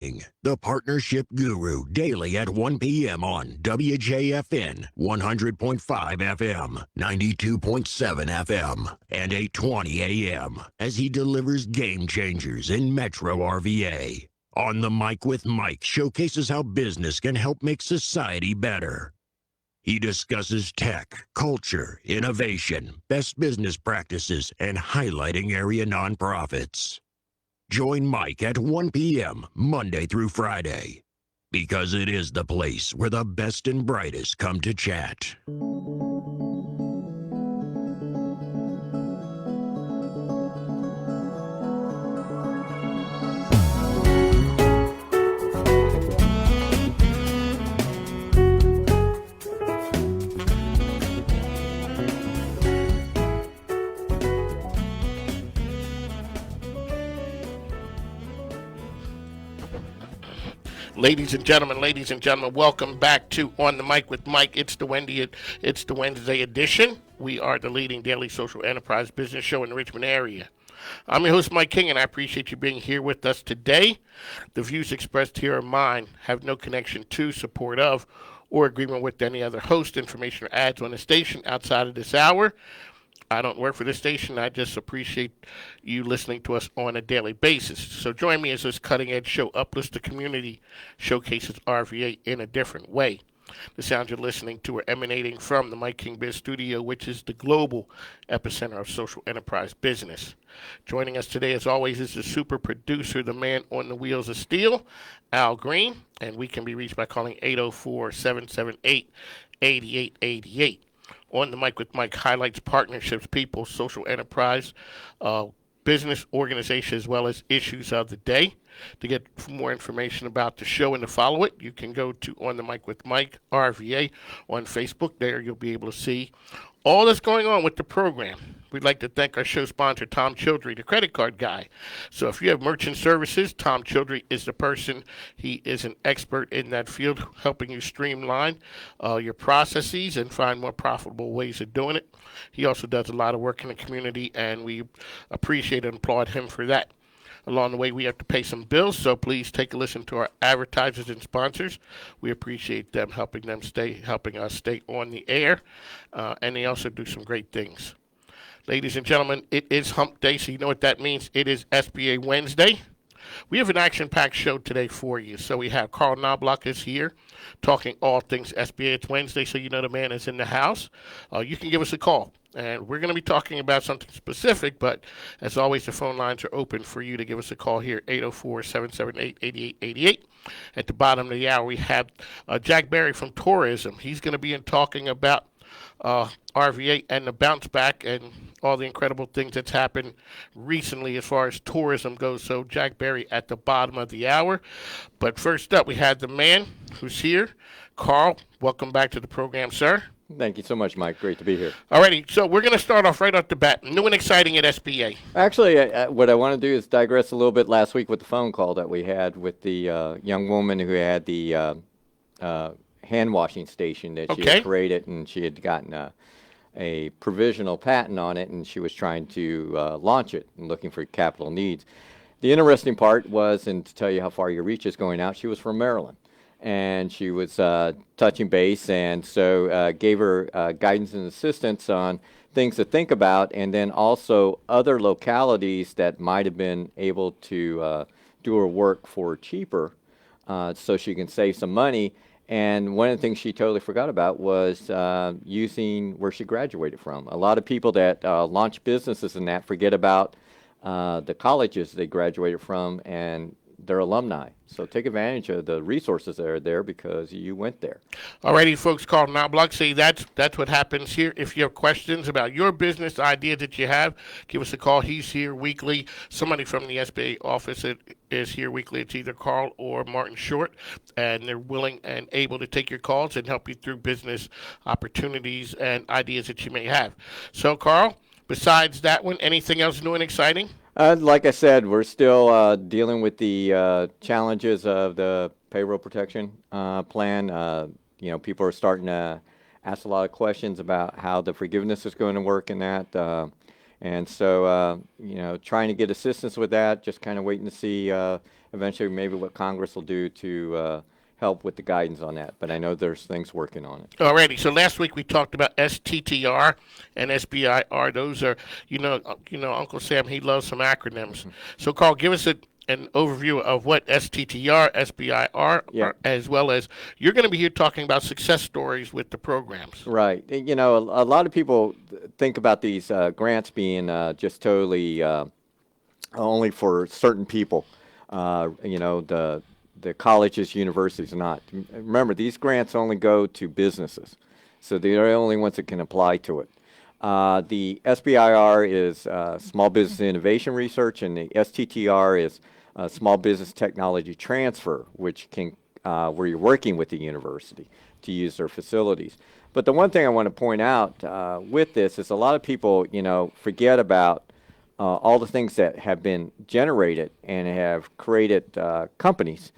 The Partnership Guru, daily at 1 p.m. on WJFN 100.5 FM, 92.7 FM, and 820 a.m. as he delivers game changers in Metro RVA. On the Mic with Mike showcases how business can help make society better. He discusses tech, culture, innovation, best business practices, and highlighting area nonprofits. Join Mike at 1 p.m. Monday through Friday, because it is the place where the best and brightest come to chat. Ladies and gentlemen, welcome back to On the Mic with Mike. It's the Wednesday edition. We are the leading daily social enterprise business show in the Richmond area. I'm your host, Mike King, and I appreciate you being here with us today. The views expressed here are mine, have no connection to, support of, or agreement with any other host, information, or ads on the station outside of this hour. I don't work for this station. I just appreciate you listening to us on a daily basis. So join me as this cutting-edge show uplifts the community, showcases RVA in a different way. The sounds you're listening to are emanating from the Mike King Biz Studio, which is the global epicenter of social enterprise business. Joining us today, as always, is the super producer, the man on the wheels of steel, Al Green, and we can be reached by calling 804-778-8888. On the Mic with Mike highlights partnerships, people, social enterprise, business organization, as well as issues of the day. To get more information about the show and to follow it, you can go to On the Mic with Mike, RVA, on Facebook. There you'll be able to see all that's going on with the program. We'd like to thank our show sponsor, Tom Childry, the credit card guy. So if you have merchant services, Tom Childry is the person. He is an expert in that field, helping you streamline your processes and find more profitable ways of doing it. He also does a lot of work in the community, and we appreciate and applaud him for that. Along the way, we have to pay some bills, so please take a listen to our advertisers and sponsors. We appreciate them helping us stay on the air, and they also do some great things. Ladies and gentlemen, it is Hump Day, so you know what that means. It is SBA Wednesday. We have an action-packed show today for you. So we have Carl Knoblock is here talking all things SBA. It's Wednesday, so you know the man is in the house. You can give us a call. And we're going to be talking about something specific, but as always, the phone lines are open for you to give us a call here, 804-778-8888. At the bottom of the hour, we have Jack Berry from Tourism. He's going to be talking about RVA and the bounce back and all the incredible things that's happened recently as far as tourism goes. So Jack Berry at the bottom of the hour. But first up, we had the man who's here. Carl, welcome back to the program, sir. Thank you so much, Mike. Great to be here. All righty, so we're going to start off right off the bat. New and exciting at SBA. Actually, what I want to do is digress a little bit last week with the phone call that we had with the young woman who had the hand washing station that she had created, and she had gotten a provisional patent on it, and she was trying to launch it and looking for capital needs. The interesting part was, and to tell you how far your reach is going out, she was from Maryland. And she was touching base, and so gave her guidance and assistance on things to think about, and then also other localities that might have been able to do her work for cheaper so she can save some money. And one of the things she totally forgot about was using where she graduated from. A lot of people that launch businesses and that forget about the colleges they graduated from and their alumni. So take advantage of the resources that are there because you went there. All righty, folks, call Knoblock. See, that's what happens here. If you have questions about your business idea that you have, give us a call. He's here weekly. Somebody from the SBA office is here weekly. It's either Carl or Martin Short, and they're willing and able to take your calls and help you through business opportunities and ideas that you may have. So, Carl, besides that one, anything else new and exciting? Like I said, we're still dealing with the challenges of the payroll protection plan. People are starting to ask a lot of questions about how the forgiveness is going to work in that. And so, trying to get assistance with that, just kind of waiting to see eventually maybe what Congress will do to help with the guidance on that. But I know there's things working on it. Alrighty. So last week we talked about STTR and SBIR. Those are, Uncle Sam, he loves some acronyms. Mm-hmm. So Carl, give us an overview of what STTR, SBIR are, as well as you're going to be here talking about success stories with the programs. Right. A lot of people think about these grants being just totally only for certain people. The colleges, universities, not. Remember, these grants only go to businesses, so they're the only ones that can apply to it. The SBIR is Small Business Innovation Research, and the STTR is Small Business Technology Transfer, which can where you're working with the university to use their facilities. But the one thing I want to point out with this is a lot of people, forget about all the things that have been generated and have created companies.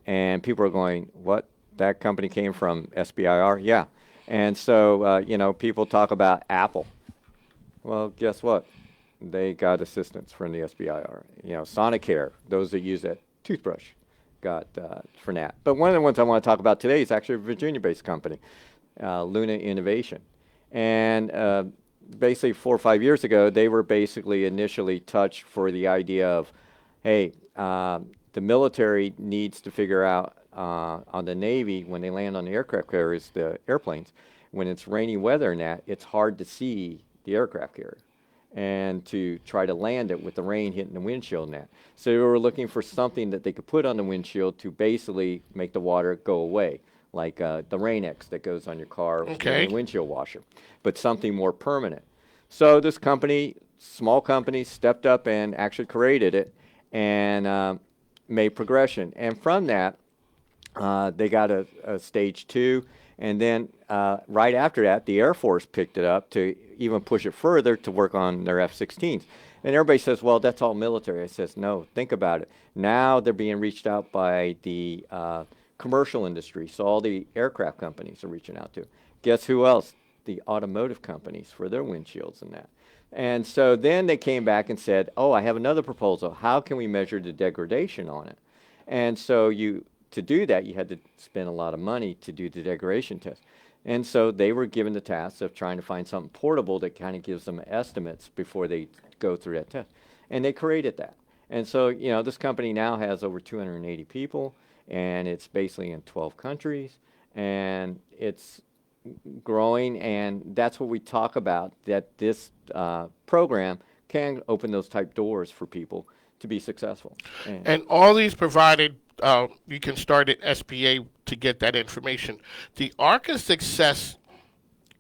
And people are going, what? That company came from SBIR? Yeah. And so, people talk about Apple. Well, guess what? They got assistance from the SBIR. Sonicare, those that use that toothbrush, got for that. But one of the ones I want to talk about today is actually a Virginia-based company, Luna Innovation. And basically 4 or 5 years ago, they were basically initially touched for the idea of, hey, the military needs to figure out on the Navy, when they land on the aircraft carriers, the airplanes, when it's rainy weather and that, it's hard to see the aircraft carrier and to try to land it with the rain hitting the windshield and that. So they were looking for something that they could put on the windshield to basically make the water go away, like the Rain-X that goes on your car with the windshield washer, but something more permanent. So this company, small company, stepped up and actually created it and made progression. And from that, they got a stage 2. And then right after that, the Air Force picked it up to even push it further to work on their F-16s. And everybody says, well, that's all military. I says, no, think about it. Now they're being reached out by the commercial industry. So all the aircraft companies are reaching out to. Guess who else? The automotive companies for their windshields and that. And so then they came back and said, oh, I have another proposal. How can we measure the degradation on it? And so to do that, you had to spend a lot of money to do the degradation test. And so they were given the task of trying to find something portable that kind of gives them estimates before they go through that test. And they created that. And so, this company now has over 280 people, and it's basically in 12 countries, and it's growing, and that's what we talk about, that this program can open those type doors for people to be successful. And all these provided, you can start at SBA to get that information. The arc of success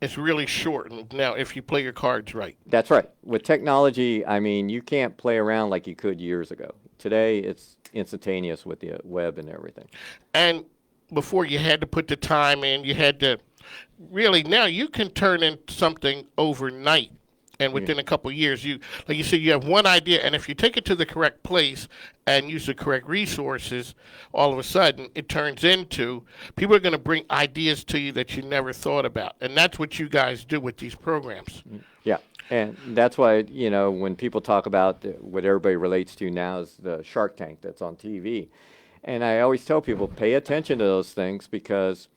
is really shortened now if you play your cards right. That's right. With technology, you can't play around like you could years ago. Today, it's instantaneous with the web and everything. And before you had to put the time in, you had to really, now you can turn in something overnight. And within a couple of years, like you said, you have one idea, and if you take it to the correct place and use the correct resources, all of a sudden it turns into, people are going to bring ideas to you that you never thought about. And that's what you guys do with these programs. Yeah, and that's why, when people talk about what everybody relates to now is the Shark Tank that's on TV. And I always tell people, pay attention to those things, because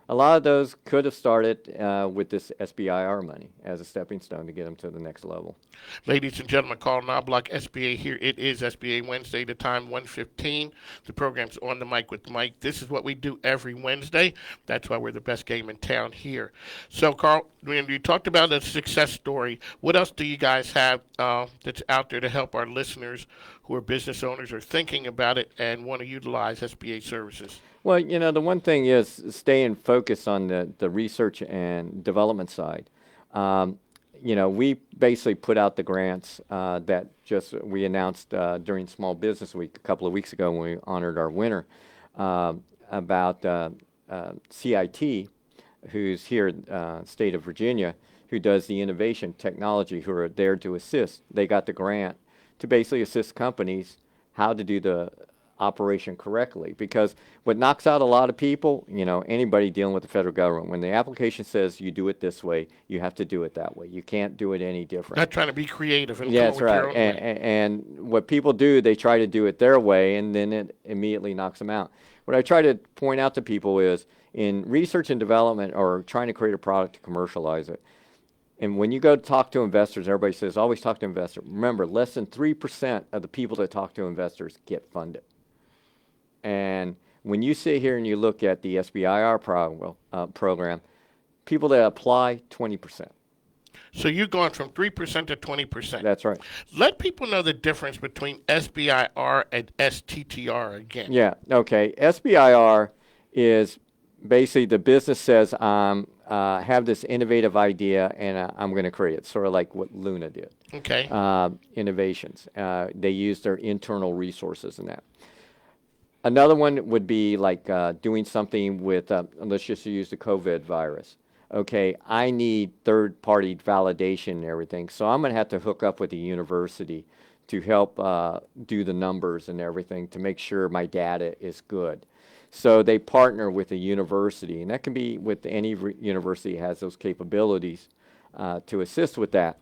a lot of those could have started with this SBIR money as a stepping stone to get them to the next level. Ladies and gentlemen, Carl Knoblock, SBA here. It is SBA Wednesday, the time 1:15. The program's On the Mic with Mike. This is what we do every Wednesday. That's why we're the best game in town here. So, Carl, when you talked about a success story, what else do you guys have that's out there to help our listeners who are business owners or thinking about it and want to utilize SBA services? Well, the one thing is staying focused on the research and development side. We basically put out the grants that we announced during Small Business Week a couple of weeks ago when we honored our winner about CIT, who's here in the state of Virginia, who does the innovation technology, who are there to assist. They got the grant to basically assist companies how to do the operation correctly. Because what knocks out a lot of people, anybody dealing with the federal government, when the application says you do it this way, you have to do it that way. You can't do it any different. Not trying to be creative and Yeah, come that's up with your right. own way. And what people do, they try to do it their way, and then it immediately knocks them out. What I try to point out to people is in research and development or trying to create a product to commercialize it, and when you go talk to investors, everybody says, always talk to investors. Remember, less than 3% of the people that talk to investors get funded. And when you sit here and you look at the SBIR program, people that apply, 20%. So you've gone from 3% to 20%. That's right. Let people know the difference between SBIR and STTR again. Yeah, okay. SBIR is basically the business says, have this innovative idea and I'm going to create it, sort of like what Luna did. Okay. Innovations. They use their internal resources in that. Another one would be like doing something with, let's just use the COVID virus. Okay, I need third-party validation and everything, so I'm going to have to hook up with a university to help do the numbers and everything to make sure my data is good. So they partner with a university, and that can be with any university that has those capabilities to assist with that.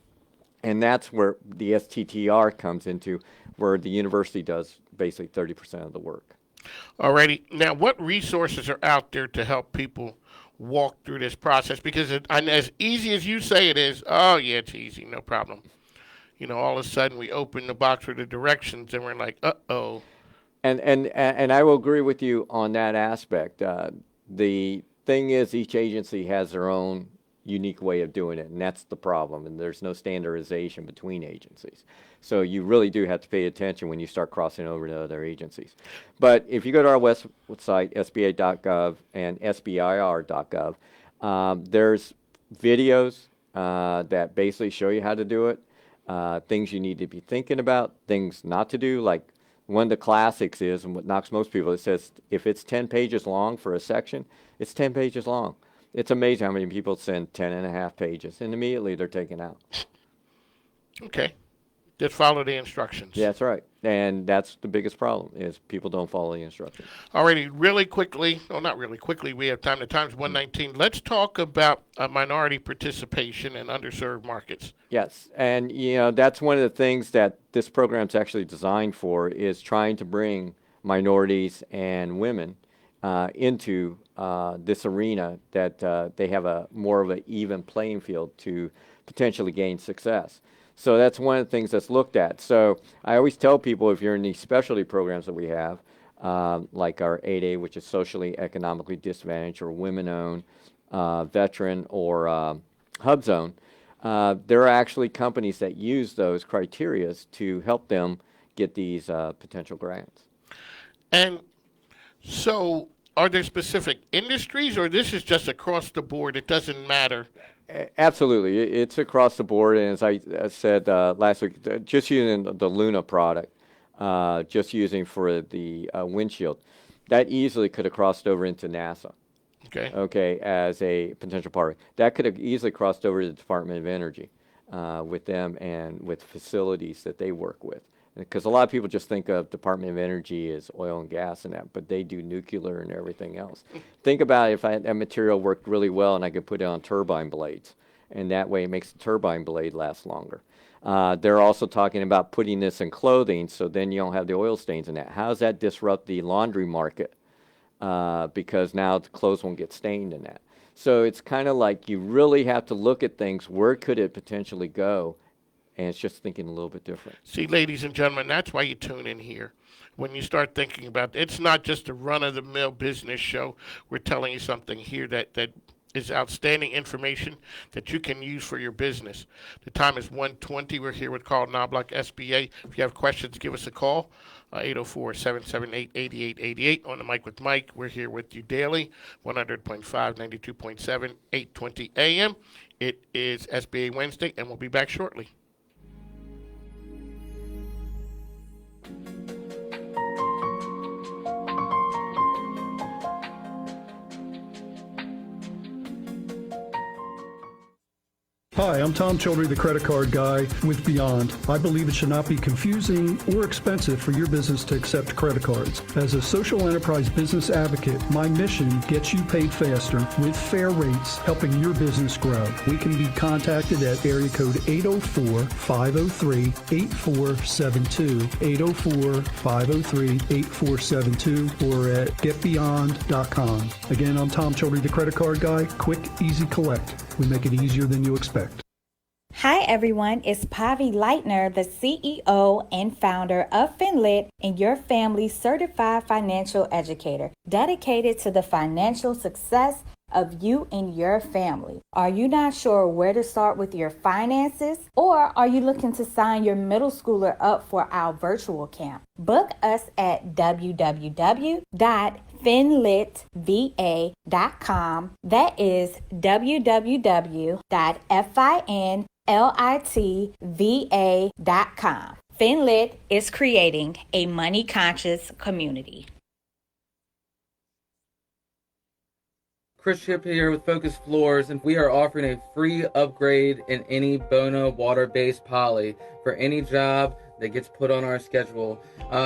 And that's where the STTR comes into, where the university does basically 30% of the work. Alrighty. Now, what resources are out there to help people walk through this process? Because as easy as you say it is, oh, yeah, it's easy, no problem. All of a sudden we open the box with the directions, and we're like, uh-oh. And I will agree with you on that aspect. The thing is, each agency has their own unique way of doing it, and that's the problem. And there's no standardization between agencies. So you really do have to pay attention when you start crossing over to other agencies. But if you go to our website, sba.gov and sbir.gov, there's videos that basically show you how to do it, things you need to be thinking about, things not to do, like one of the classics is, and what knocks most people, it says if it's 10 pages long for a section, it's 10 pages long. It's amazing how many people send 10 and a half pages, and immediately they're taken out. Okay. Just follow the instructions. Yeah, that's right. And that's the biggest problem, is people don't follow the instructions. Alrighty, really quickly, well, not really quickly, we have time to time, it's 1:19. Let's talk about minority participation in underserved markets. Yes, and that's one of the things that this program's actually designed for, is trying to bring minorities and women into this arena, that they have a more of an even playing field to potentially gain success. So that's one of the things that's looked at. So I always tell people, if you're in these specialty programs that we have, like our 8A, which is socially, economically disadvantaged, or women-owned, veteran, or hub zone, there are actually companies that use those criteria to help them get these potential grants. And so are there specific industries, or this is just across the board, it doesn't matter? Absolutely. It's across the board, and as I said last week, just using the Luna product, just using for the windshield, that easily could have crossed over into NASA. Okay, as a potential partner. That could have easily crossed over to the Department of Energy with them and with facilities that they work with. Because a lot of people just think of Department of Energy as oil and gas and that, but they do nuclear and everything else. Think about if that material worked really well and I could put it on turbine blades, and that way it makes the turbine blade last longer. They're also talking about putting this in clothing, so then you don't have the oil stains in that. How does that disrupt the laundry market? Because now the clothes won't get stained in that. So it's kind of like you really have to look at things, where could it potentially go? And it's just thinking a little bit different. See, ladies and gentlemen, that's why you tune in here. When you start thinking about it, it's not just a run-of-the-mill business show. We're telling you something here that is outstanding information that you can use for your business. The time is 1:20. We're here with Carl Knoblock, SBA. If you have questions, give us a call, 804-778-8888. On the mic with Mike. We're here with you daily, 100.5, 92.7, 8:20 a.m. It is SBA Wednesday, and we'll be back shortly. Hi, I'm Tom Childry, the credit card guy with Beyond. I believe it should not be confusing or expensive for your business to accept credit cards. As a social enterprise business advocate, my mission gets you paid faster with fair rates, helping your business grow. We can be contacted at area code 804-503-8472, 804-503-8472, or at getbeyond.com. Again, I'm Tom Childry, the credit card guy. Quick, easy collect. We make it easier than you expect. Hi everyone, it's Pavi Leitner, the CEO and founder of Finlit and your family's certified financial educator, dedicated to the financial success of you and your family. Are you not sure where to start with your finances? Or are you looking to sign your middle schooler up for our virtual camp? Book us at www.finlitva.com. That is www.finlitva.com. Finlit is creating a money-conscious community. Chris Ship here with Focus Floors, and we are offering a free upgrade in any Bona water-based poly for any job that gets put on our schedule.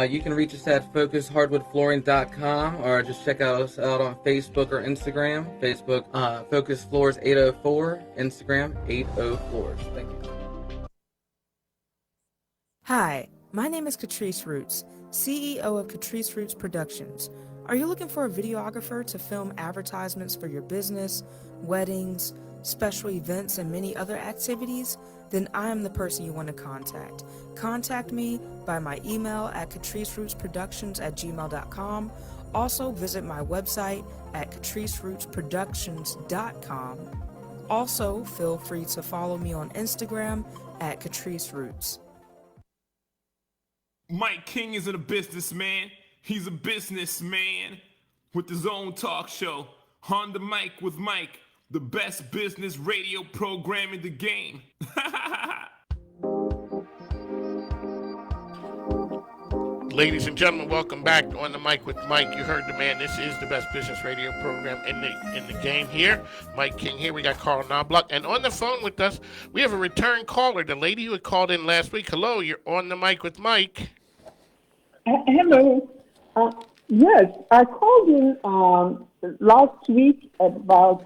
You can reach us at focushardwoodflooring.com or just check us out on Facebook or Instagram. Facebook, Focus Floors 804, Instagram 80Floors. Thank you. Hi, my name is Catrice Roots, CEO of Catrice Roots Productions. Are you looking for a videographer to film advertisements for your business, weddings, special events, and many other activities? Then I am the person you want to contact. Contact me by my email at catriceRootsProductions@gmail.com. Also visit my website at catriceRootsProductions.com. Also feel free to follow me on Instagram at Catrice Roots. Mike King isn't a businessman. He's a businessman with his own talk show, On the Mic with Mike, the best business radio program in the game. Ladies and gentlemen, welcome back to On the Mic with Mike. You heard the man. This is the best business radio program in the game here. Mike King here. We got Carl Knoblock. And on the phone with us, we have a return caller, the lady who had called in last week. Hello, you're On the Mic with Mike. Hello. Yes, I called in last week about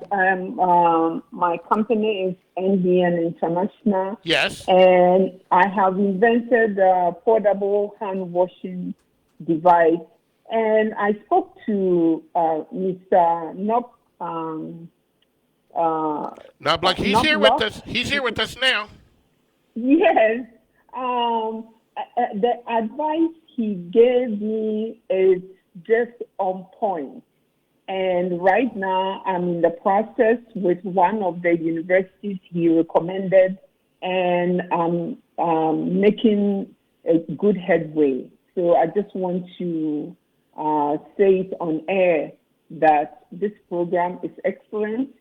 my company is NBN International. Yes. And I have invented a portable hand washing device. And I spoke to Mr. Knoblock. He's here with us. He's here with us now. Yes. The advice he gave me is just on point. And right now, I'm in the process with one of the universities he recommended, and I'm making a good headway. So I just want to say it on air that this program is excellent,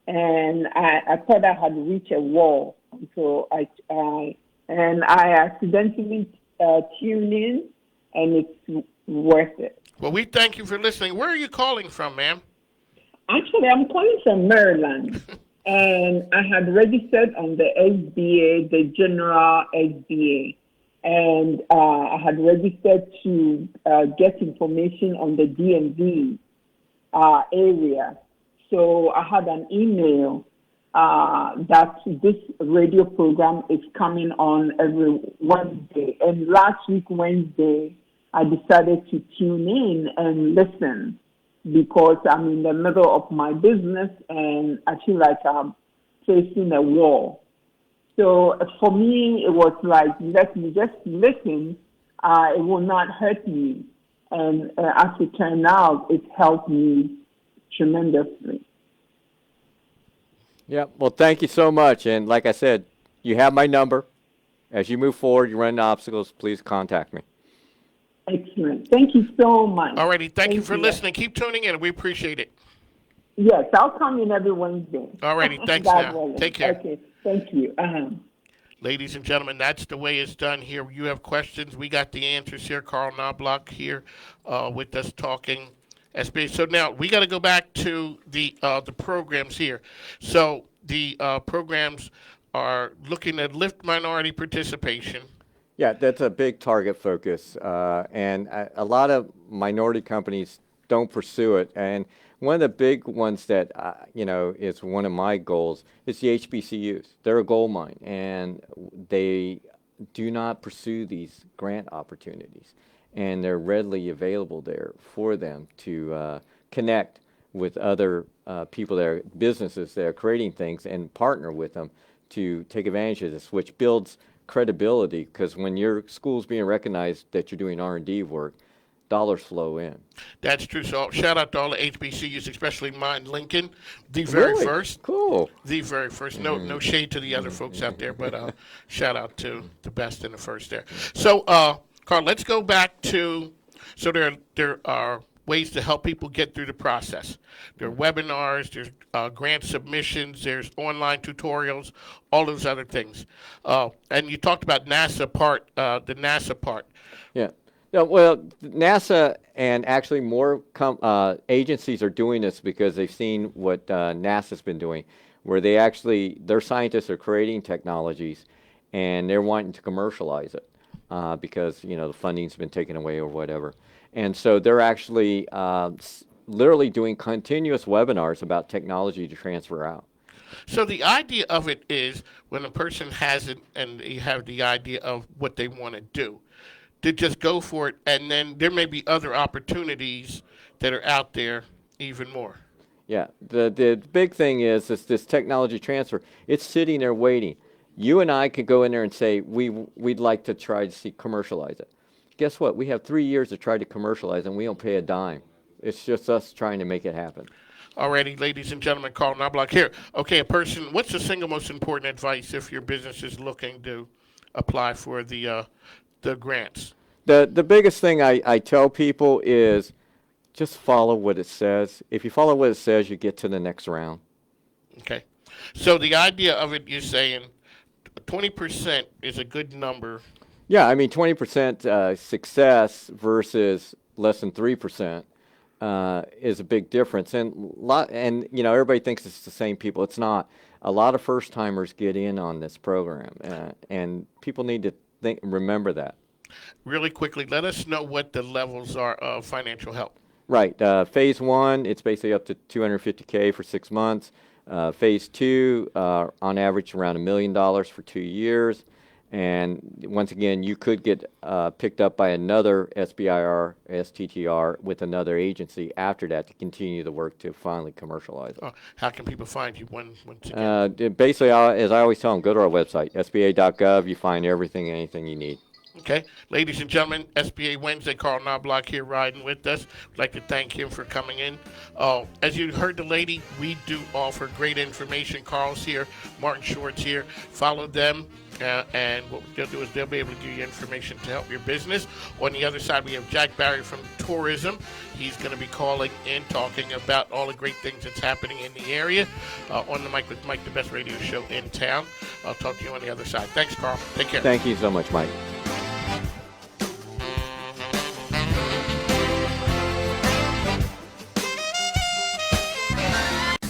and I thought I had reached a wall. So I accidentally tuned in, and it's worth it. Well, we thank you for listening. Where are you calling from, ma'am? Actually, I'm calling from Maryland, and I had registered on the SBA, the general SBA, and I had registered to get information on the DMV area. So I had an email that this radio program is coming on every Wednesday. And last week, Wednesday, I decided to tune in and listen because I'm in the middle of my business and I feel like I'm facing a wall. So for me, it was like, let me just listen. It will not hurt me. And as it turned out, it helped me tremendously. Yeah, well, thank you so much. And like I said, you have my number. As you move forward, you run into obstacles, please contact me. Excellent. Thank you so much. All righty. Thank you for listening. Keep tuning in. We appreciate it. Yes, I'll come in every Wednesday. All righty. Thanks now. Take care. Okay. Thank you. Ladies and gentlemen, that's the way it's done here. You have questions. We got the answers here. Carl Knoblock here with us talking SBA. So now we got to go back to the programs here. So the programs are looking to lift minority participation. Yeah, that's a big target focus, and a lot of minority companies don't pursue it. And one of the big ones that is one of my goals is the HBCUs. They're a gold mine, and they do not pursue these grant opportunities, and they're readily available there for them to connect with other people that are businesses that are creating things and partner with them to take advantage of this, which builds credibility, because when your school's being recognized that you're doing R&D work, dollars flow in. That's true. So shout out to all the HBCUs, especially mine, Lincoln, the very first. Cool. The very first. No shade to the other folks out there, but shout out to the best in the first there. So, Carl, let's go back to, so there are ways to help people get through the process. There are webinars, there's grant submissions, there's online tutorials, all those other things. And you talked about the NASA part. Yeah. No, well, NASA and actually more agencies are doing this because they've seen what NASA's been doing, where their scientists are creating technologies and they're wanting to commercialize it because, the funding's been taken away or whatever. And so they're actually literally doing continuous webinars about technology to transfer out. So the idea of it is when a person has it and they have the idea of what they want to do, to just go for it, and then there may be other opportunities that are out there even more. Yeah, the big thing is this technology transfer. It's sitting there waiting. You and I could go in there and say we'd like to try to commercialize it. Guess what? We have 3 years to try to commercialize, and we don't pay a dime. It's just us trying to make it happen. Alrighty, ladies and gentlemen, Carl Knoblock here. Okay, what's the single most important advice if your business is looking to apply for the grants? The biggest thing I tell people is just follow what it says. If you follow what it says, you get to the next round. Okay. So the idea of it, you're saying 20% is a good number. Yeah, I mean 20% success versus less than 3% is a big difference. And everybody thinks it's the same people. It's not. A lot of first timers get in on this program, and people need to remember that. Really quickly, let us know what the levels are of financial help. Right. Phase 1, it's basically up to $250K for 6 months. Phase 2, on average, around $1 million for 2 years. And once again, you could get picked up by another SBIR, STTR with another agency after that to continue the work to finally commercialize it. How can people find you once again? Basically, as I always tell them, go to our website, sba.gov. You find anything you need. Okay. Ladies and gentlemen, SBA Wednesday, Carl Knoblock here riding with us. We'd like to thank him for coming in. As you heard the lady, we do offer great information. Carl's here, Martin Short's here. Follow them, and what they'll do is they'll be able to give you information to help your business. On the other side, we have Jack Barry from Tourism. He's going to be calling in, talking about all the great things that's happening in the area. On the Mic with Mike, the best radio show in town. I'll talk to you on the other side. Thanks, Carl. Take care. Thank you so much, Mike.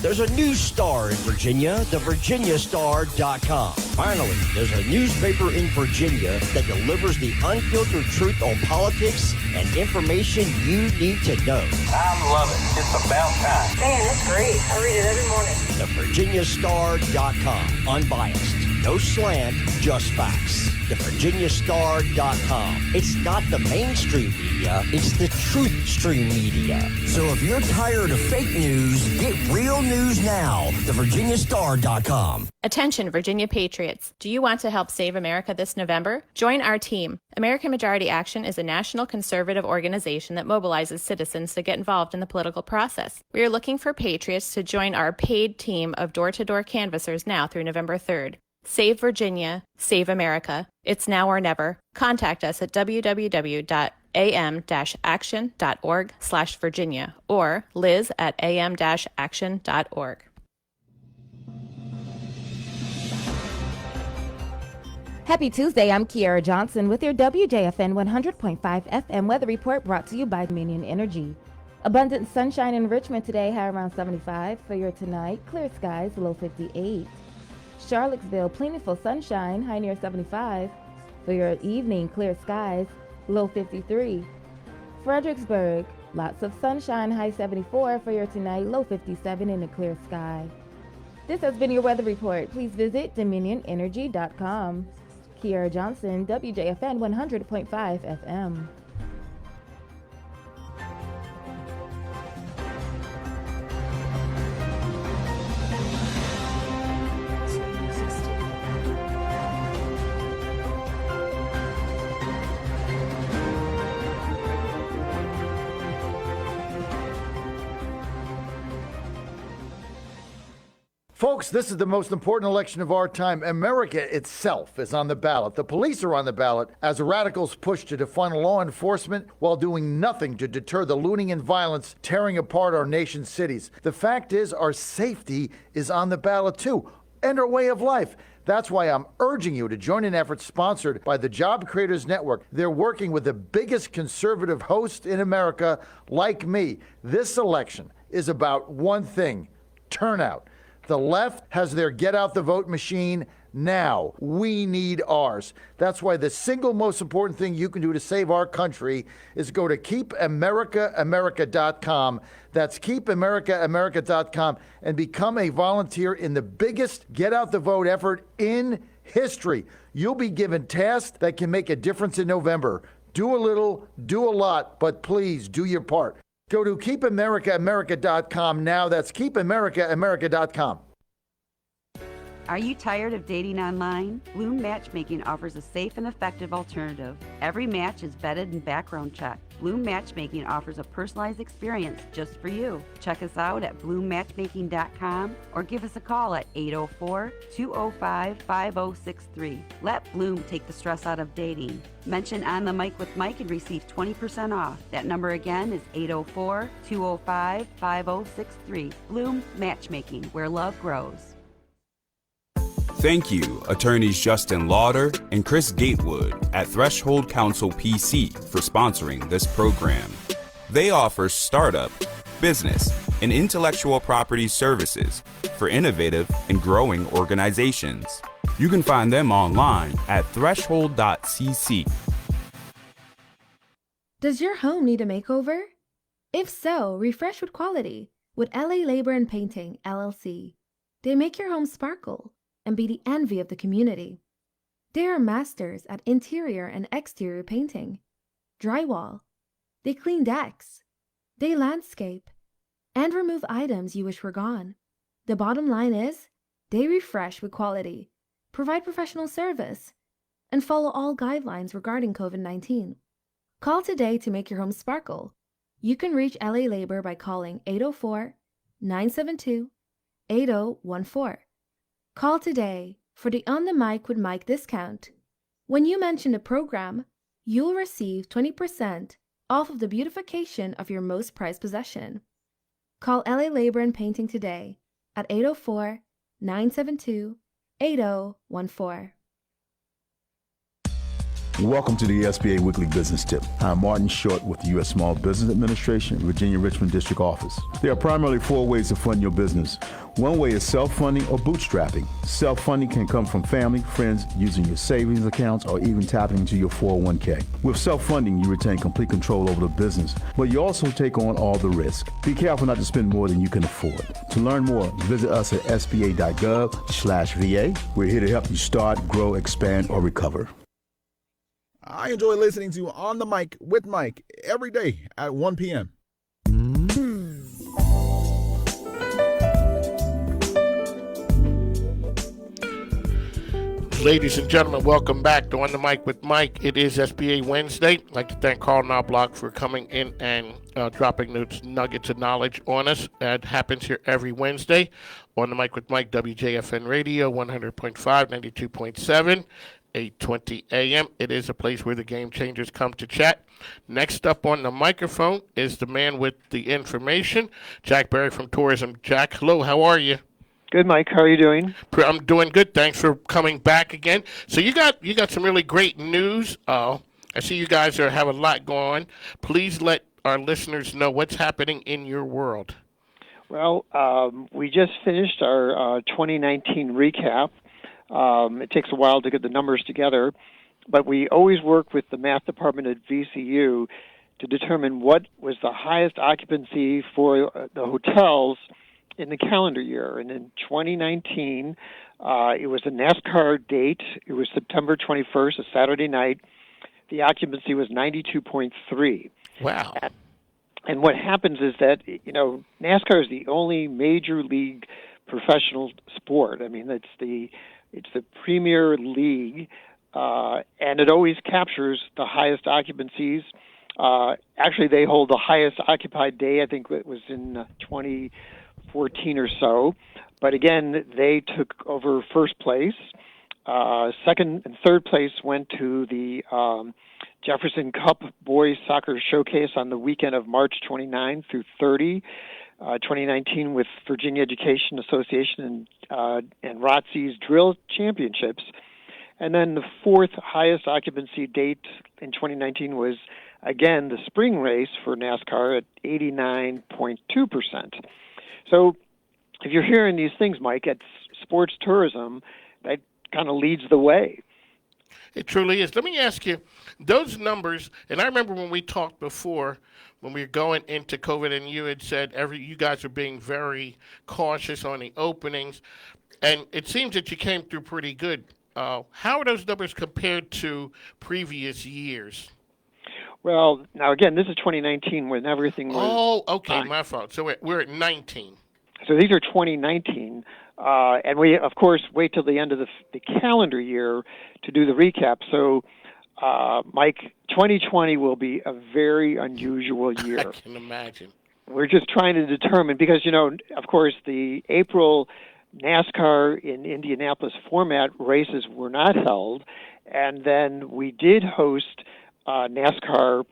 There's a news star in Virginia, thevirginiastar.com. Finally, there's a newspaper in Virginia that delivers the unfiltered truth on politics and information you need to know. I love it. It's about time. Man, it's great. I read it every morning. thevirginiastar.com. Unbiased. No slant, just facts. thevirginiastar.com. It's not the mainstream media, it's the truth stream media. So if you're tired of fake news, get real news now. thevirginiastar.com. Attention, Virginia Patriots. Do you want to help save America this November? Join our team. American Majority Action is a national conservative organization that mobilizes citizens to get involved in the political process. We are looking for patriots to join our paid team of door-to-door canvassers now through November 3rd. Save Virginia, save America. It's now or never. Contact us at www.am-action.org/Virginia or liz@am-action.org. Happy Tuesday, I'm Kiara Johnson with your WJFN 100.5 FM weather report brought to you by Dominion Energy. Abundant sunshine in Richmond today, high around 75. For your tonight, clear skies, low 58. Charlottesville, plentiful sunshine, high near 75. For your evening, clear skies, low 53. Fredericksburg, lots of sunshine, high 74. For your tonight, low 57 in a clear sky. This has been your weather report. Please visit DominionEnergy.com. Kiara Johnson, WJFN 100.5 FM. Folks, this is the most important election of our time. America itself is on the ballot. The police are on the ballot as radicals push to defund law enforcement while doing nothing to deter the looting and violence tearing apart our nation's cities. The fact is, our safety is on the ballot too, and our way of life. That's why I'm urging you to join an effort sponsored by the Job Creators Network. They're working with the biggest conservative host in America, like me. This election is about one thing: turnout. The left has their get out the vote machine now. We need ours. That's why the single most important thing you can do to save our country is go to keepamericaamerica.com. That's keepamericaamerica.com and become a volunteer in the biggest get out the vote effort in history. You'll be given tasks that can make a difference in November. Do a little, do a lot, but please do your part. Go to keepamericaamerica.com now. That's keepamericaamerica.com. Are you tired of dating online? Bloom Matchmaking offers a safe and effective alternative. Every match is vetted and background checked. Bloom Matchmaking offers a personalized experience just for you. Check us out at bloommatchmaking.com or give us a call at 804-205-5063. Let Bloom take the stress out of dating. Mention On the Mic with Mike and receive 20% off. That number again is 804-205-5063. Bloom Matchmaking, where love grows. Thank you, attorneys Justin Lauder and Chris Gatewood at Threshold Counsel PC for sponsoring this program. They offer startup, business, and intellectual property services for innovative and growing organizations. You can find them online at threshold.cc. Does your home need a makeover? If so, refresh with quality with LA Labor and Painting, LLC. They make your home sparkle and be the envy of the community. They are masters at interior and exterior painting, drywall. They clean decks. They landscape and remove items you wish were gone. The bottom line is, they refresh with quality, provide professional service, and follow all guidelines regarding COVID-19. Call today to make your home sparkle. You can reach LA Labor by calling 804-972-8014. Call today for the On the Mic with Mike discount. When you mention the program, you'll receive 20% off of the beautification of your most prized possession. Call LA Labor and Painting today at 804-972-8014. Welcome to the SBA Weekly Business Tip. I'm Martin Short with the U.S. Small Business Administration, Virginia Richmond District Office. There are primarily 4 ways to fund your business. One way is self-funding or bootstrapping. Self-funding can come from family, friends, using your savings accounts, or even tapping into your 401k. With self-funding, you retain complete control over the business, but you also take on all the risk. Be careful not to spend more than you can afford. To learn more, visit us at sba.gov/VA. We're here to help you start, grow, expand, or recover. I enjoy listening to On the Mic with Mike every day at 1 p.m. Ladies and gentlemen, welcome back to On the Mic with Mike. It is SBA Wednesday. I'd like to thank Carl Knoblock for coming in and dropping those nuggets of knowledge on us. That happens here every Wednesday. On the Mic with Mike, WJFN Radio, 100.5, 92.7. 8:20 a.m. It is a place where the game changers come to chat. Next up on the microphone is the man with the information, Jack Berry from Tourism. Jack, hello, how are you? Good, Mike. How are you doing? I'm doing good. Thanks for coming back again. So you got some really great news. I see you guys have a lot going on. Please let our listeners know what's happening in your world. Well, we just finished our 2019 recap. It takes a while to get the numbers together, but we always work with the math department at VCU to determine what was the highest occupancy for the hotels in the calendar year. And in 2019, it was a NASCAR date. It was September 21st, a Saturday night. The occupancy was 92.3. Wow. And what happens is that, NASCAR is the only major league professional sport. I mean, it's the premier league, and it always captures the highest occupancies. Actually, they hold the highest occupied day. I think it was in 2014 or so. But again, they took over first place. Second and third place went to the Jefferson Cup Boys Soccer Showcase on the weekend of March 29 through 30, 2019 with Virginia Education Association and ROTC's Drill Championships. And then the fourth highest occupancy date in 2019 was, again, the spring race for NASCAR at 89.2%. So if you're hearing these things, Mike, at sports tourism, that kind of leads the way. It truly is. Let me ask you, those numbers, and I remember when we talked before, when we were going into COVID, and you had said you guys are being very cautious on the openings, and it seems that you came through pretty good. How are those numbers compared to previous years? Well, now again, this is 2019 when everything was... Oh, okay, my fault. So we're at 19. So these are 2019. And we, of course, wait till the end of the calendar year to do the recap. So, Mike, 2020 will be a very unusual year. I can imagine. We're just trying to determine, because, of course, the April NASCAR in Indianapolis format races were not held. And then we did host NASCAR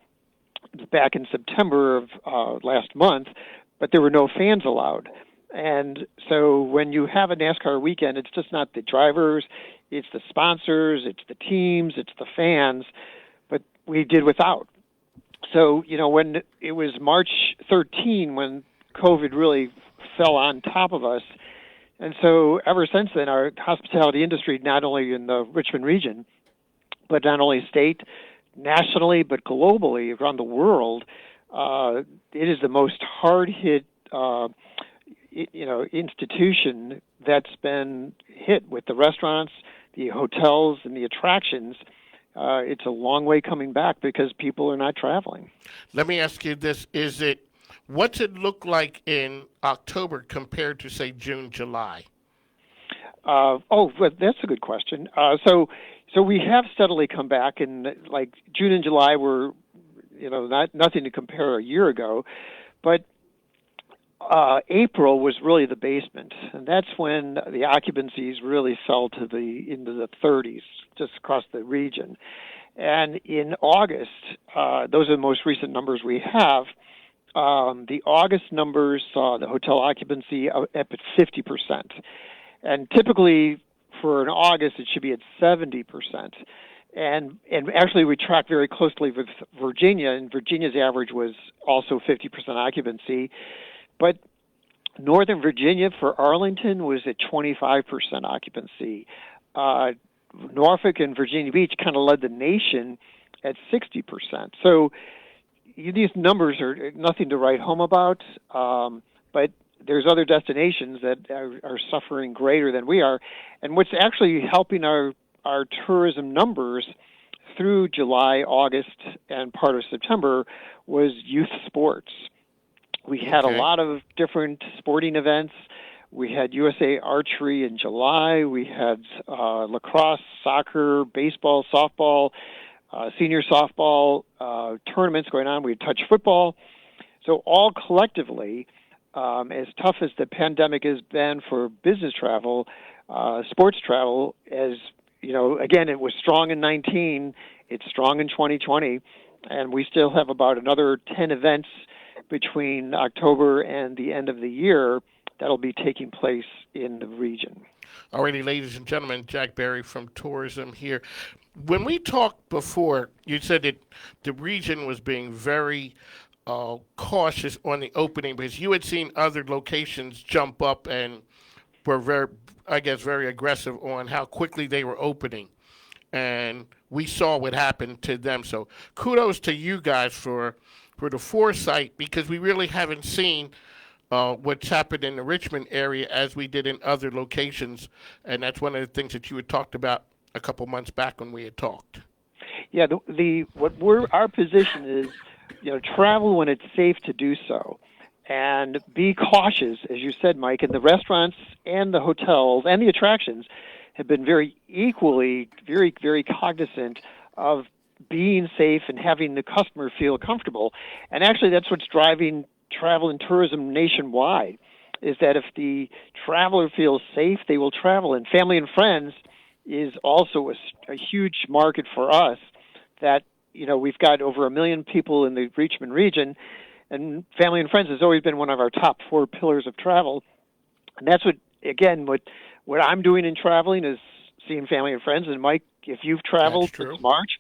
back in September of last month, but there were no fans allowed. And so when you have a NASCAR weekend, it's just not the drivers, it's the sponsors, it's the teams, it's the fans, but we did without. So, when it was March 13 when COVID really fell on top of us, and so ever since then, our hospitality industry, not only in the Richmond region, but not only state, nationally, but globally around the world, it is the most hard-hit institution that's been hit with the restaurants, the hotels, and the attractions. It's a long way coming back because people are not traveling. Let me ask you this. What's it look like in October compared to, say, June, July? Well, that's a good question. So we have steadily come back, and like June and July were, nothing to compare a year ago, but April was really the basement, and that's when the occupancies really fell into the 30s just across the region. And in August, those are the most recent numbers we have. The August numbers saw the hotel occupancy up at 50%, and typically for an August it should be at 70%. And actually we track very closely with Virginia, and Virginia's average was also 50% occupancy. But Northern Virginia for Arlington was at 25% occupancy. Norfolk and Virginia Beach kind of led the nation at 60%. So these numbers are nothing to write home about, but there's other destinations that are suffering greater than we are. And what's actually helping our tourism numbers through July, August, and part of September was youth sports. We had a lot of different sporting events. We had USA Archery in July. We had lacrosse, soccer, baseball, softball, senior softball tournaments going on. We had touch football. So all collectively, as tough as the pandemic has been for business travel, sports travel, as again, it was strong in 19. It's strong in 2020, and we still have about another 10 events between October and the end of the year that'll be taking place in the region. Alrighty, ladies and gentlemen, Jack Berry from Tourism here. When we talked before, you said that the region was being very cautious on the opening because you had seen other locations jump up and were very I guess, very aggressive on how quickly they were opening. And we saw what happened to them. So kudos to you guys for the foresight, because we really haven't seen what's happened in the Richmond area as we did in other locations. And that's one of the things that you had talked about a couple months back when we had talked. Yeah, our position is, travel when it's safe to do so, and be cautious, as you said, Mike. And the restaurants and the hotels and the attractions have been very very cognizant of being safe and having the customer feel comfortable. And actually, that's what's driving travel and tourism nationwide, is that if the traveler feels safe, they will travel. And family and friends is also a huge market for us. That, we've got over 1 million people in the Richmond region, and family and friends has always been one of our top 4 pillars of travel. And that's what I'm doing in traveling is seeing family and friends. And Mike, if you've traveled since March,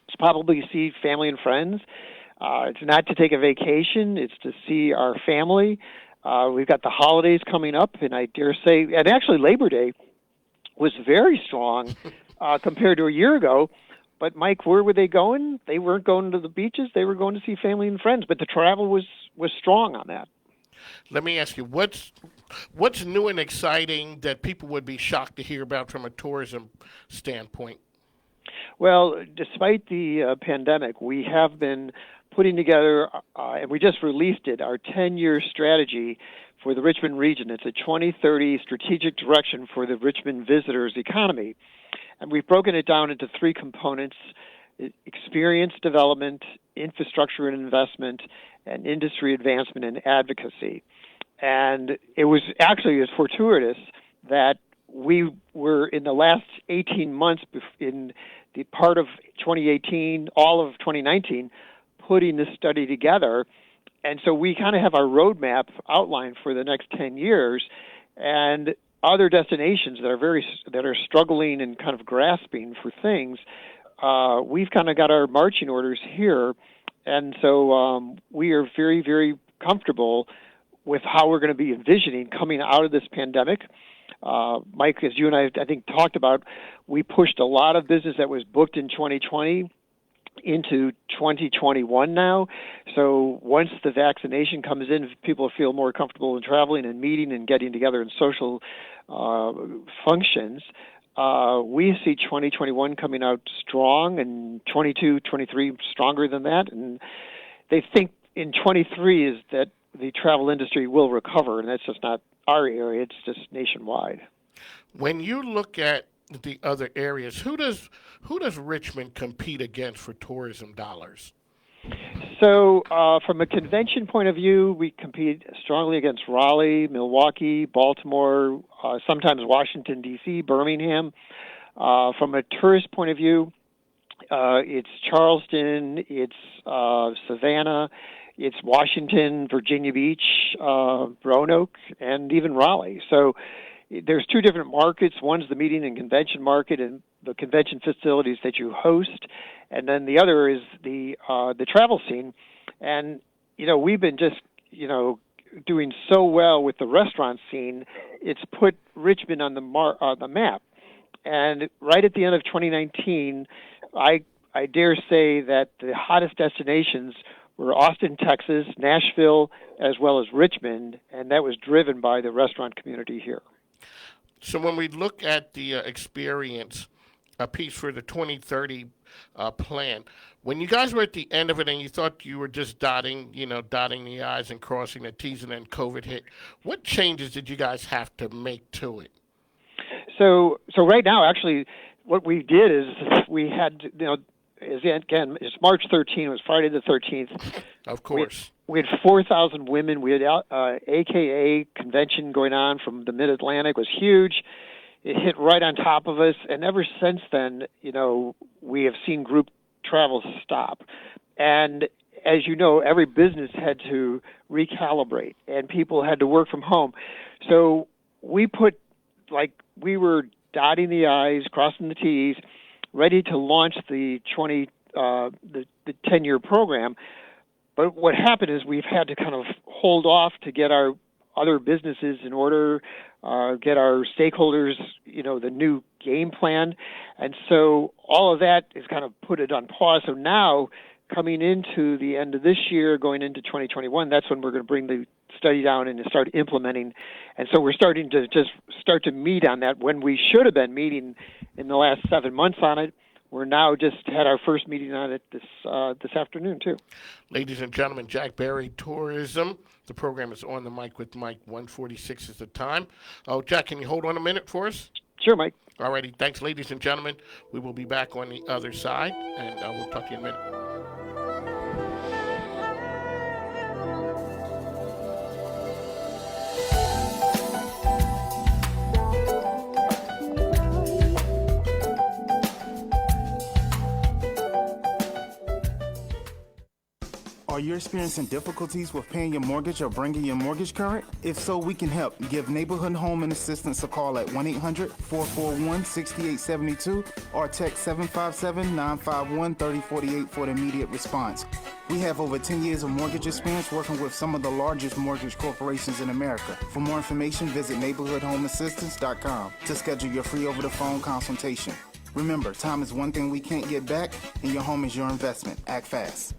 it's probably see family and friends. It's not to take a vacation, it's to see our family. We've got the holidays coming up, and I dare say, and actually Labor Day was very strong compared to a year ago. But Mike, where were they going? They weren't going to the beaches. They were going to see family and friends. But the travel was strong on that. Let me ask you, what's new and exciting that people would be shocked to hear about from a tourism standpoint? Well, despite the pandemic, we have been putting together, and we just released it, our 10-year strategy for the Richmond region. It's a 2030 strategic direction for the Richmond visitors economy. And we've broken it down into 3 components: experience development, infrastructure and investment, and industry advancement and advocacy. And it was fortuitous that we were, in the last 18 months, in the part of 2018, all of 2019, putting this study together. And so we kind of have our roadmap outlined for the next 10 years. And other destinations that are struggling and kind of grasping for things, we've kind of got our marching orders here. And so we are very, very comfortable with how we're going to be envisioning coming out of this pandemic. Mike, as you and I think, talked about, we pushed a lot of business that was booked in 2020 into 2021 now. So once the vaccination comes in, people feel more comfortable in traveling and meeting and getting together in social functions. We see 2021 coming out strong, and 22, 23 stronger than that. And they think in 23 is that the travel industry will recover, and that's just not our area, it's just nationwide. When you look at the other areas, who does Richmond compete against for tourism dollars? So from a convention point of view, we compete strongly against Raleigh, Milwaukee, Baltimore, sometimes Washington, D.C., Birmingham. From a tourist point of view, it's Charleston, it's Savannah, it's Washington, Virginia Beach, Roanoke, and even Raleigh. So there's 2 different markets. One's the meeting and convention market and the convention facilities that you host, and then the other is the travel scene. And we've been just doing so well with the restaurant scene. It's put Richmond on the map. And right at the end of 2019, I dare say that the hottest destinations were Austin, Texas, Nashville, as well as Richmond, and that was driven by the restaurant community here. So when we look at the experience piece for the 2030 plan, when you guys were at the end of it and you thought you were just dotting the I's and crossing the T's, and then COVID hit, what changes did you guys have to make to it? So right now, actually, what we did is we had, it's March 13th. It was Friday the 13th. Of course. We had 4,000 women. We had AKA convention going on from the Mid-Atlantic. It was huge. It hit right on top of us. And ever since then, we have seen group travel stop. And as you know, every business had to recalibrate, and people had to work from home. So we we were dotting the I's, crossing the T's, ready to launch the 10-year program. But what happened is we've had to kind of hold off to get our other businesses in order, get our stakeholders, the new game plan. And so all of that is kind of put it on pause. So now, coming into the end of this year, going into 2021, that's when we're going to bring the study down and start implementing. And so we're starting to start to meet on that when we should have been meeting in the last 7 months on it. We're now just had our first meeting on it this afternoon, too. Ladies and gentlemen, Jack Berry, Tourism. The program is On the Mic with Mike. 1:46 is the time. Oh, Jack, can you hold on a minute for us? Sure, Mike. All righty. Thanks, ladies and gentlemen. We will be back on the other side, and we'll talk to you in a minute. Are you experiencing difficulties with paying your mortgage or bringing your mortgage current? If so, we can help. Give Neighborhood Home and Assistance a call at 1-800-441-6872 or text 757-951-3048 for an immediate response. We have over 10 years of mortgage experience working with some of the largest mortgage corporations in America. For more information, visit neighborhoodhomeassistance.com to schedule your free over-the-phone consultation. Remember, time is one thing we can't get back, and your home is your investment. Act fast.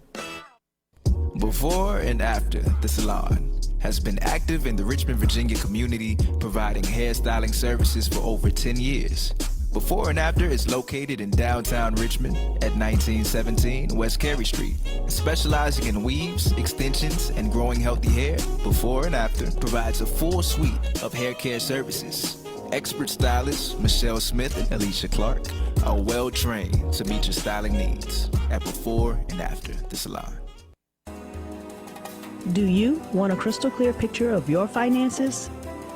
Before and after the salon has been active in the Richmond, Virginia community, providing hairstyling services for over 10 years. Before and After is located in downtown Richmond at 1917 West Carey Street. Specializing in weaves, extensions, and growing healthy hair, Before and After provides a full suite of hair care services. Expert stylists Michelle Smith and Alicia Clark are well trained to meet your styling needs at Before and After the salon. Do you want a crystal clear picture of your finances?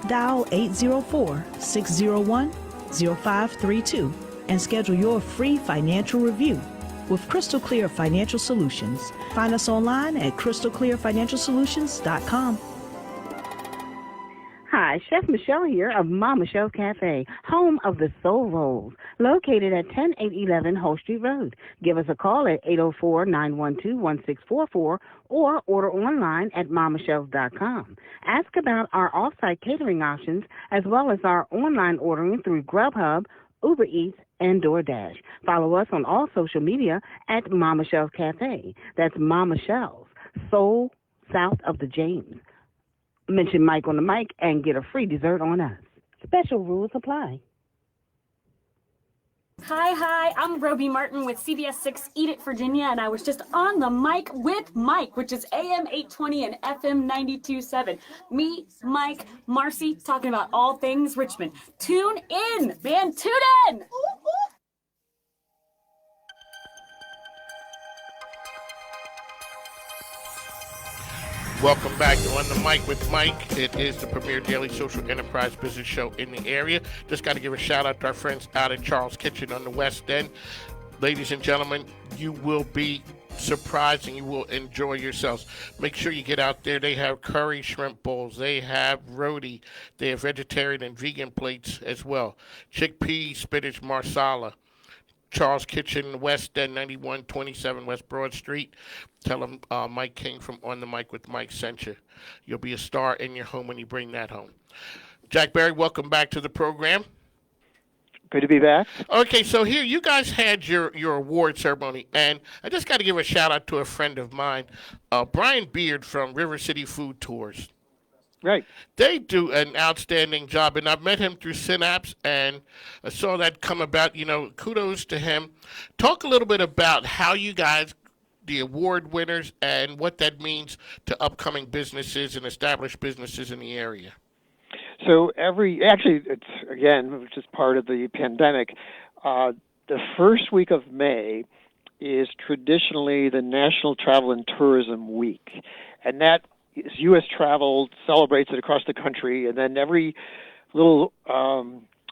Dial 804-601-0532 and schedule your free financial review with Crystal Clear Financial Solutions. Find us online at crystalclearfinancialsolutions.com. Hi, Chef Michelle here of Ma Michelle's Cafe, home of the Soul Rolls, located at 10811 Hull Street Road. Give us a call at 804-912-1644 or order online at mamichelle's.com. Ask about our off-site catering options as well as our online ordering through Grubhub, Uber Eats, and DoorDash. Follow us on all social media at Ma Michelle's Cafe. That's Ma Michelle's, Soul south of the James. Mention Mike on the mic and get a free dessert on us. Special rules apply. Hi, I'm Roby Martin with CBS 6 Eat It, Virginia, and I was just on the mic with Mike, which is AM 820 and FM 92.7. Me, Mike, Marcy, talking about all things Richmond. Tune in, man, tune in! Welcome back to On the Mic with Mike. It is the premier daily social enterprise business show in the area. Just got to give a shout out to our friends out at Charles Kitchen on the West End. Ladies and gentlemen, you will be surprised and you will enjoy yourselves. Make sure you get out there. They have curry shrimp bowls. They have roti. They have vegetarian and vegan plates as well. Chickpea, spinach, marsala. Charles Kitchen, West End, 9127 West Broad Street. Tell them Mike King from On the Mic with Mike sent you. You'll be a star in your home when you bring that home. Jack Berry, welcome back to the program. Good to be back. Okay, so here you guys had your award ceremony, and I just got to give a shout out to a friend of mine, Brian Beard from River City Food Tours. Right. They do an outstanding job, and I've met him through Synapse, and I saw that come about. Kudos to him. Talk a little bit about how you guys, the award winners, and what that means to upcoming businesses and established businesses in the area. So it's, again, which is part of the pandemic, the first week of May is traditionally the National Travel and Tourism Week, and that U.S. Travel celebrates it across the country, and then every little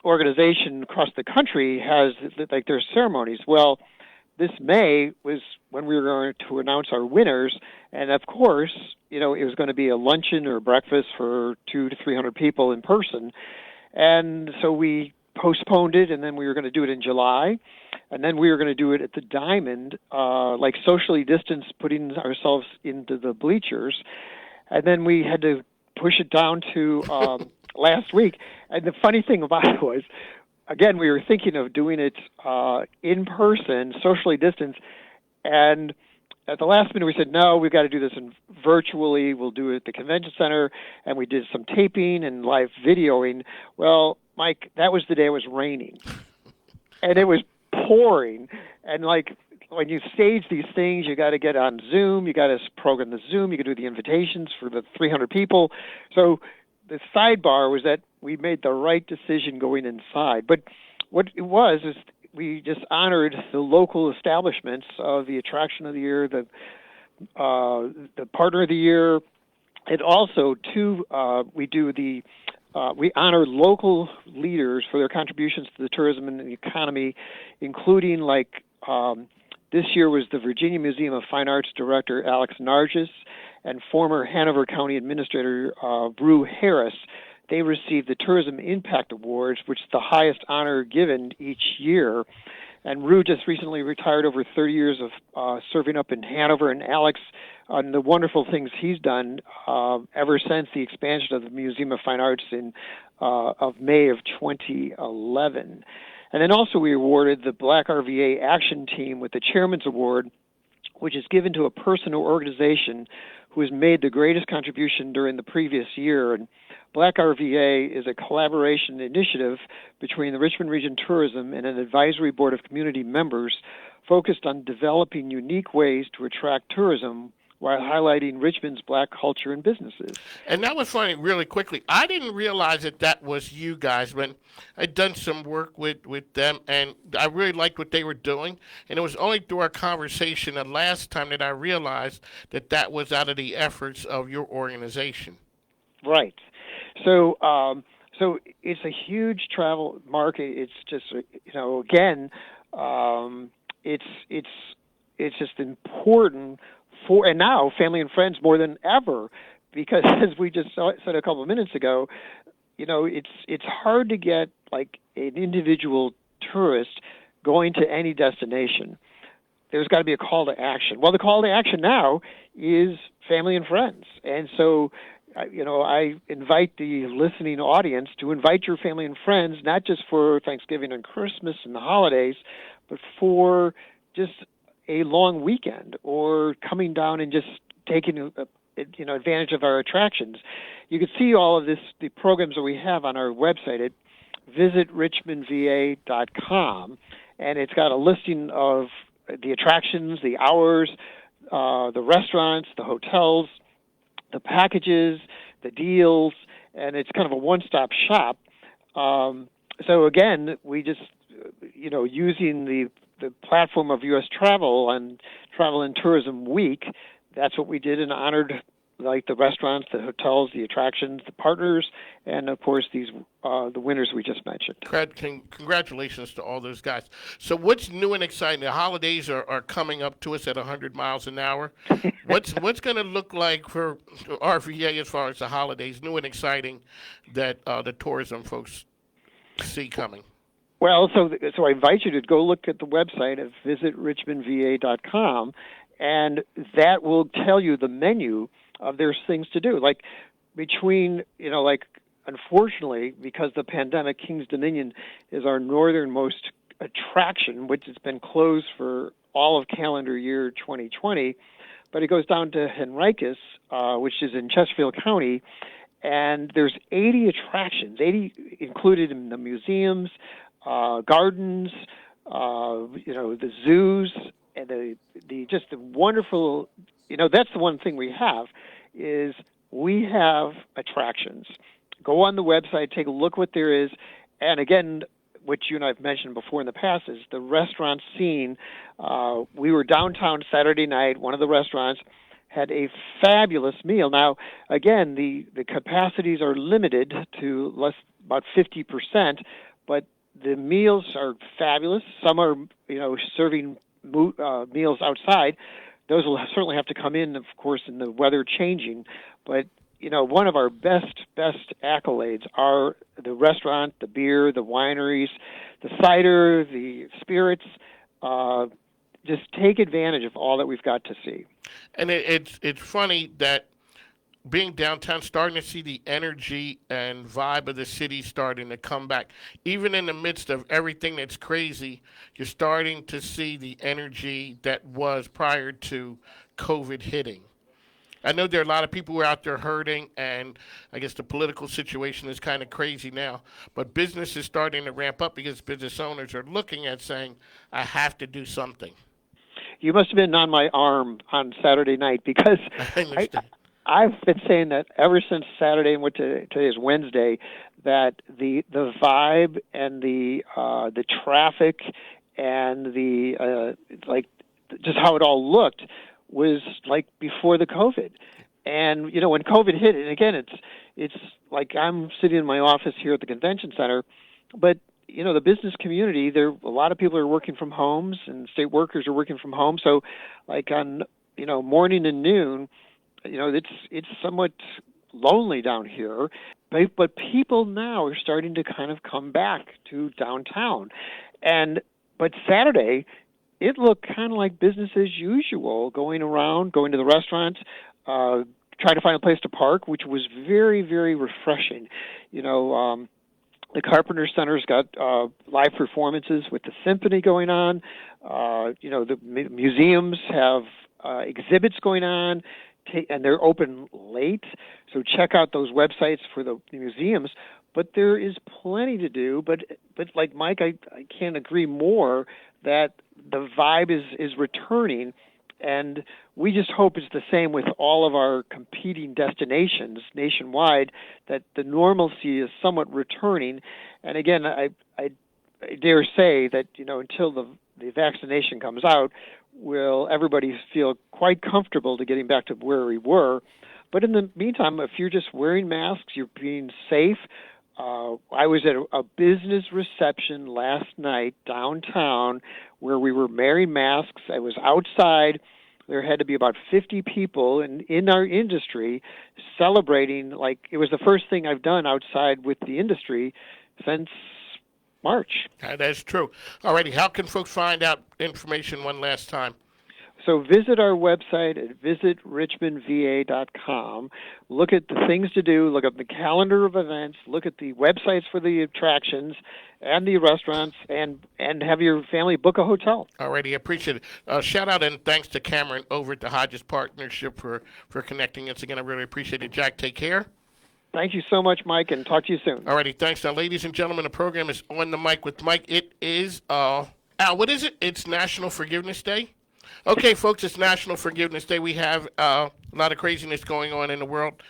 organization across the country has like their ceremonies. Well, this May was when we were going to announce our winners, and of course, it was going to be a luncheon or breakfast for 200 to 300 people in person, and so we postponed it, and then we were going to do it in July, and then we were going to do it at the Diamond, like socially distanced, putting ourselves into the bleachers. And then we had to push it down to last week. And the funny thing about it was, again, we were thinking of doing it in person, socially distanced, and at the last minute we said, no, we've got to do this virtually. We'll do it at the convention center, and we did some taping and live videoing. Well, Mike, that was the day it was raining, and it was pouring, and like, when you stage these things, you got to get on Zoom, you got to program the Zoom, you got to do the invitations for the 300 people. So the sidebar was that we made the right decision going inside. But what it was is we just honored the local establishments of the attraction of the year, the partner of the year, and also we honor local leaders for their contributions to the tourism and the economy, including this year was the Virginia Museum of Fine Arts Director Alex Nargis and former Hanover County Administrator Brew Harris. They received the Tourism Impact Awards, which is the highest honor given each year. And Rue just recently retired over 30 years of serving up in Hanover. And Alex, on the wonderful things he's done ever since the expansion of the Museum of Fine Arts of May of 2011. And then also we awarded the Black RVA Action Team with the Chairman's Award, which is given to a person or organization who has made the greatest contribution during the previous year. And Black RVA is a collaboration initiative between the Richmond Region Tourism and an advisory board of community members focused on developing unique ways to attract tourism while highlighting Richmond's Black culture and businesses. And that was funny, really quickly. I didn't realize that was you guys, but I'd done some work with them, and I really liked what they were doing. And it was only through our conversation the last time that I realized that was out of the efforts of your organization. Right. So it's a huge travel market. It's just, again, it's just important and now family and friends more than ever, because as we just said a couple of minutes ago, it's hard to get like an individual tourist going to any destination. There's got to be a call to action. Well, the call to action now is family and friends. And so, I invite the listening audience to invite your family and friends, not just for Thanksgiving and Christmas and the holidays, but for just a long weekend or coming down and just taking advantage of our attractions. You can see all of the programs that we have on our website at visitrichmondva.com, and it's got a listing of the attractions, the hours, the restaurants, the hotels, the packages, the deals, and it's kind of a one-stop shop. So again, we just, using the platform of U.S. Travel and Travel and Tourism Week, that's what we did and honored like the restaurants, the hotels, the attractions, the partners, and of course the winners we just mentioned. Congratulations to all those guys. So what's new and exciting? The holidays are coming up to us at 100 miles an hour. What's going to look like for RVA as far as the holidays, new and exciting, that the tourism folks see coming? Well, so I invite you to go look at the website at visitrichmondva.com, and that will tell you the menu of there's things to do. Like between, unfortunately, because the pandemic, King's Dominion is our northernmost attraction, which has been closed for all of calendar year 2020, but it goes down to Henricus, which is in Chesterfield County, and there's 80 attractions, 80 included in the museums, gardens, the zoos, and the wonderful, that's the one thing we have, is we have attractions. Go on the website, take a look what there is, and again, which you and I have mentioned before in the past, is the restaurant scene. We were downtown Saturday night. One of the restaurants had a fabulous meal. Now, again, the capacities are limited to about 50%, but the meals are fabulous. Some are, serving meals outside. Those will certainly have to come in, of course, in the weather changing. But, one of our best accolades are the restaurant, the beer, the wineries, the cider, the spirits. Just take advantage of all that we've got to see. And it's funny that being downtown, starting to see the energy and vibe of the city starting to come back. Even in the midst of everything that's crazy, you're starting to see the energy that was prior to COVID hitting. I know there are a lot of people who are out there hurting, and I guess the political situation is kind of crazy now. But business is starting to ramp up because business owners are looking at saying, I have to do something. You must have been on my arm on Saturday night because I've been saying that ever since Saturday and today is Wednesday, that the vibe and the traffic and the just how it all looked was like before the COVID. And you know, when COVID hit, and again, it's like I'm sitting in my office here at the convention center, but you know, the business community, a lot of people are working from homes, and state workers are working from home. So, like on morning and noon, it's somewhat lonely down here. But people now are starting to kind of come back to downtown, but Saturday, it looked kind of like business as usual, going to the restaurants, trying to find a place to park, which was very, very refreshing. The Carpenter Center's got live performances with the symphony going on. The museums have exhibits going on, and they're open late. So check out those websites for the museums. But there is plenty to do. But like Mike, I can't agree more that the vibe is returning. And we just hope it's the same with all of our competing destinations nationwide, that the normalcy is somewhat returning. And again, I dare say that, until the vaccination comes out, will everybody feel quite comfortable to getting back to where we were. But in the meantime, if you're just wearing masks, you're being safe. I was at a business reception last night downtown where we were wearing masks. I was outside. There had to be about 50 people in our industry celebrating. Like, it was the first thing I've done outside with the industry since March. That's true. All righty. How can folks find out information one last time? So visit our website at visitrichmondva.com. Look at the things to do. Look at the calendar of events. Look at the websites for the attractions and the restaurants, and have your family book a hotel. All righty. Appreciate it. Shout out and thanks to Cameron over at the Hodges Partnership for connecting us again. I really appreciate it. Jack, take care. Thank you so much, Mike, and talk to you soon. All righty. Thanks. Now, ladies and gentlemen, the program is On the Mic with Mike. It is, Al, what is it? It's National Forgiveness Day. Okay, folks, it's National Forgiveness Day. We have a lot of craziness going on in the world.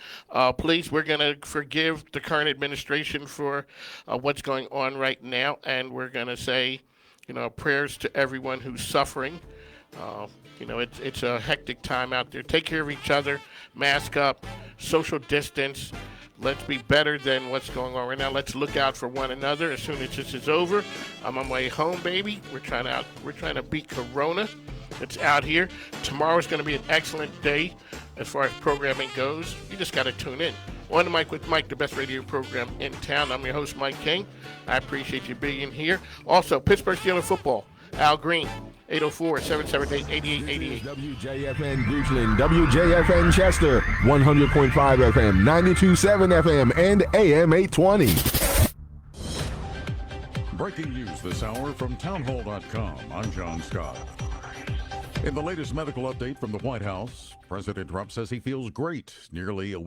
Please, we're going to forgive the current administration for what's going on right now, and we're going to say, prayers to everyone who's suffering. It's a hectic time out there. Take care of each other, mask up, social distance. Let's be better than what's going on right now. Let's look out for one another. As soon as this is over, I'm on my way home, baby. We're trying to beat Corona. It's out here. Tomorrow's going to be an excellent day as far as programming goes. You just got to tune in. On the Mic with Mike, the best radio program in town. I'm your host, Mike King. I appreciate you being here. Also, Pittsburgh Steelers football. Al Green, 804-778-8888. WJFN Richmond, WJFN Chester, 100.5 FM, 92.7 FM, and AM 820. Breaking news this hour from townhall.com. I'm John Scott. In the latest medical update from the White House, President Trump says he feels great nearly a week